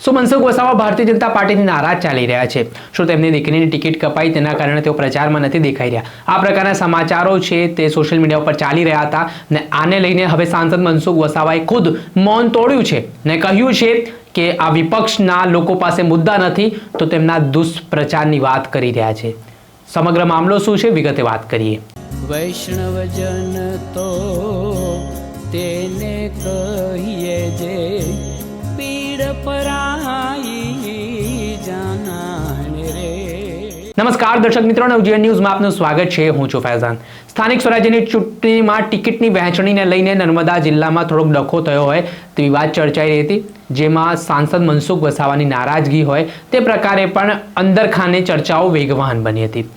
શું મનસુખ વસાવા ભારતીય જનતા પાર્ટીથી નારાજ ચાલી રહ્યા છે? શું તેમની દીકરીની ટિકિટ કપાઈ તેના કારણે તેઓ પ્રચારમાં નથી દેખાઈ રહ્યા? આ પ્રકારના સમાચારો છે તે સોશિયલ મીડિયા ઉપર ચાલી રહ્યા હતા ને આને લઈને હવે સાંસદ મનસુખ વસાવાએ ખુદ મૌન તોડ્યું છે ને કહ્યું છે કે આ વિપક્ષના લોકો પાસે મુદ્દા નથી તો તેમના દુષ્પ્રચારની વાત કરી રહ્યા છે. સમગ્ર મામલો શું છે વિગતે વાત કરીએ. વૈષ્ણવજન તો તેને કહીએ જે પીડ પરાઈ જાનાને રે. નમસ્કાર દર્શક મિત્રો, નવજીવન ન્યૂઝમાં આપનું સ્વાગત છે. હું છું ફૈઝાન. સ્થાનિક સ્વરાજ્યની ચૂંટણીમાં ટિકિટની વહેંચણીને લઈને નર્મદા જિલ્લામાં થોડોક ડખો થયો હોય તેવી વાત ચર્ચાઈ રહી હતી, જેમાં સાંસદ મનસુખ વસાવાની નારાજગી હોય તે પ્રકારે પણ અંદરખાને ચર્ચાઓ વેગવાન બની હતી.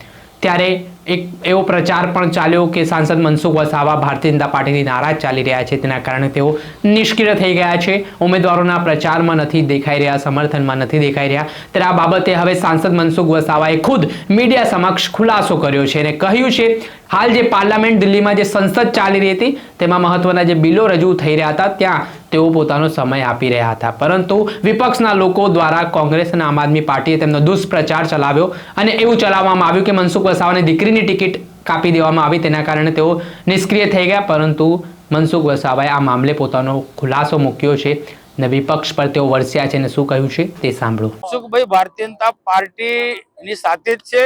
ત્યારે એક એવો પ્રચાર પણ ચાલ્યો કે સાંસદ મનસુખ વસાવા ભારતીય જનતા પાર્ટીથી નારાજ ચાલી રહ્યા છે, તેના કારણે તેઓ નિષ્ક્રિય થઈ ગયા છે, ઉમેદવારોના પ્રચારમાં નથી દેખાઈ રહ્યા, સમર્થનમાં નથી દેખાઈ રહ્યા. ત્યારે આ બાબતે હવે સાંસદ મનસુખ વસાવાએ ખુદ મીડિયા સમક્ષ ખુલાસો કર્યો છે અને કહ્યું છે હાલ જે પાર્લામેન્ટ દિલ્હીમાં જે સંસદ ચાલી રહી હતી તેમાં મહત્વના જે બિલો રજૂ થઈ રહ્યા હતા ત્યાં તેઓ પોતાનો સમય આપી રહ્યા હતા, પરંતુ વિપક્ષના લોકો દ્વારા કોંગ્રેસ અને આમ આદમી પાર્ટીએ તેમનો દુષ્પ્રચાર ચલાવ્યો અને એવું ચલાવવામાં આવ્યું કે મનસુખ વસાવાની દીકરીની ટિકિટ કાપી દેવામાં આવી, તેના કારણે તેઓ નિષ્ક્રિય થઈ ગયા. પરંતુ મનસુખ વસાવાએ આ મામલે પોતાનો ખુલાસો મૂક્યો છે અને વિપક્ષ પર તેઓ વરસ્યા છે અને શું કહ્યું છે તે સાંભળો. મનસુખભાઈ ભારતીય જનતા પાર્ટીની સાથે જ છે.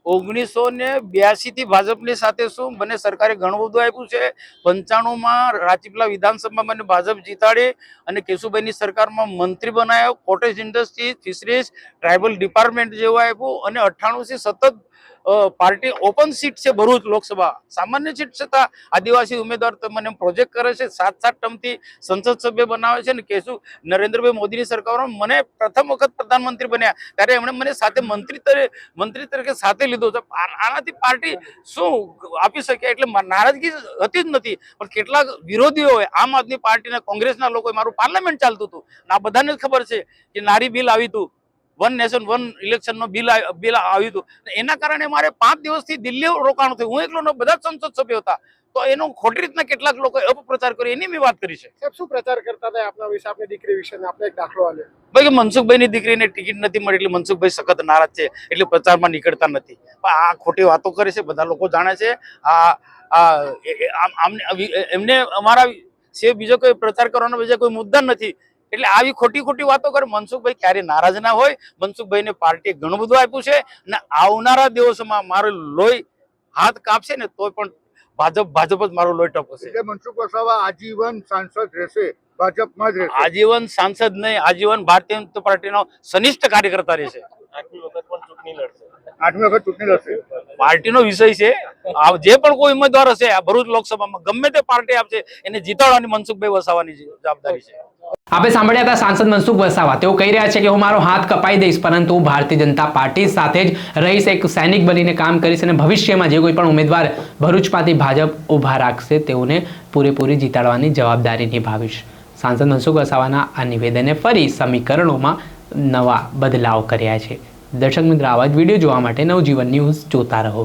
1982 થી ભાજપની સાથે શું બંને સરકારે ઘણું બધું આપ્યું છે. 95માં રાજપીપળા વિધાનસભામાં મને ભાજપ જીતાડી અને કેશુભાઈની સરકારમાં મંત્રી બનાવ્યો. Cottage industry, fisheries, tribal department જેવું આપ્યું અને 98 થી સતત પાર્ટી ઓપન સીટ છે ભરૂચ લોકસભા, સામાન્ય સીટ છતાં આદિવાસી ઉમેદવાર મને પ્રોજેક્ટ કરે છે. 7 ટર્મથી સંસદ સભ્ય બનાવે છે અને નરેન્દ્રભાઈ મોદીની સરકારમાં મને પ્રથમ વખત પ્રધાનમંત્રી બન્યા ત્યારે એમણે મને સાથે મંત્રી તરીકે સાથે લીધો છે. આનાથી પાર્ટી શું આપી શકે? એટલે નારાજગી હતી જ નથી, પણ કેટલાક વિરોધીઓએ આમ આદમી પાર્ટીના કોંગ્રેસના લોકોએ મારું પાર્લામેન્ટ ચાલતું હતું, આ બધાને જ ખબર છે કે નારી બિલ આવ્યું હતું, વન નેશન વન ઇલેક્શનનો બિલ આવ્યું હતું. એના કારણે મારે 5 દિવસથી દિલ્હી રોકાણ થયું. હું એકલો બધા જ સંસદ સભ્યો હતા, તો એનો ખોટી રીતના કેટલાક લોકોએ અપપ્રચાર કર્યો, એની મેં વાત કરી છે. સાહેબ, શું પ્રચાર કરતા હતા આપના વિશે, આપની દીકરી વિશે? આપણે એક દાખલો આલ્યો ભાઈ કે મનસુખભાઈની દીકરીને ટિકિટ નથી મળી એટલે મનસુખભાઈ સખત નારાજ છે, એટલે પ્રચારમાં નીકળતા નથી. આ ખોટી વાતો કરે છે, બધા લોકો જાણે છે. એમને અમારા છે બીજો કોઈ પ્રચાર કરવાનો બીજા કોઈ મુદ્દા નથી, એટલે આવી ખોટી વાતો કરે. મનસુખભાઈ ક્યારે નારાજ ના હોય. મનસુખભાઈને પાર્ટીએ ઘણું બધું આપ્યું છે અને આવનારા દિવસોમાં મારું લોહી હાથ કાપશે ને તો પણ ભાજપ જ મારું લોહી ટપકશે. એટલે મનસુખ વસાવા આજીવન સાંસદ રહેશે, ભાજપમાં જ રહેશે? આજીવન સાંસદ નહીં, આજીવન ભારતીય જનતા પાર્ટીનો સનિષ્ઠ કાર્યકર્તા રહેશે. 8મી વખત ચૂંટણી લડશે. પાર્ટીનો વિષય છે. જે પણ કોઈ ઉમેદવાર હશે આ ભરૂચ લોકસભામાં ગમે તે પાર્ટી આપશે એને જીતાડવાની મનસુખભાઈ વસાવાની જવાબદારી છે. આપણે સાંભળ્યા હતા સાંસદ મનસુખ વસાવા. તેઓ કહી રહ્યા છે કે હું મારો હાથ કપાઈ દઈશ, પરંતુ હું ભારતીય જનતા પાર્ટી સાથે જ રહીશ, એક સૈનિક બનીને કામ કરીશ અને ભવિષ્યમાં જે કોઈ પણ ઉમેદવાર ભરૂચમાંથી ભાજપ ઊભા રાખશે તેઓને પૂરેપૂરી જીતાડવાની જવાબદારી નિભાવીશ. સાંસદ મનસુખ વસાવાના આ નિવેદને ફરી સમીકરણોમાં નવા બદલાવ કર્યા છે. દર્શક મિત્રો, આવા જ વિડીયો જોવા માટે નવજીવન ન્યૂઝ જોતા રહો.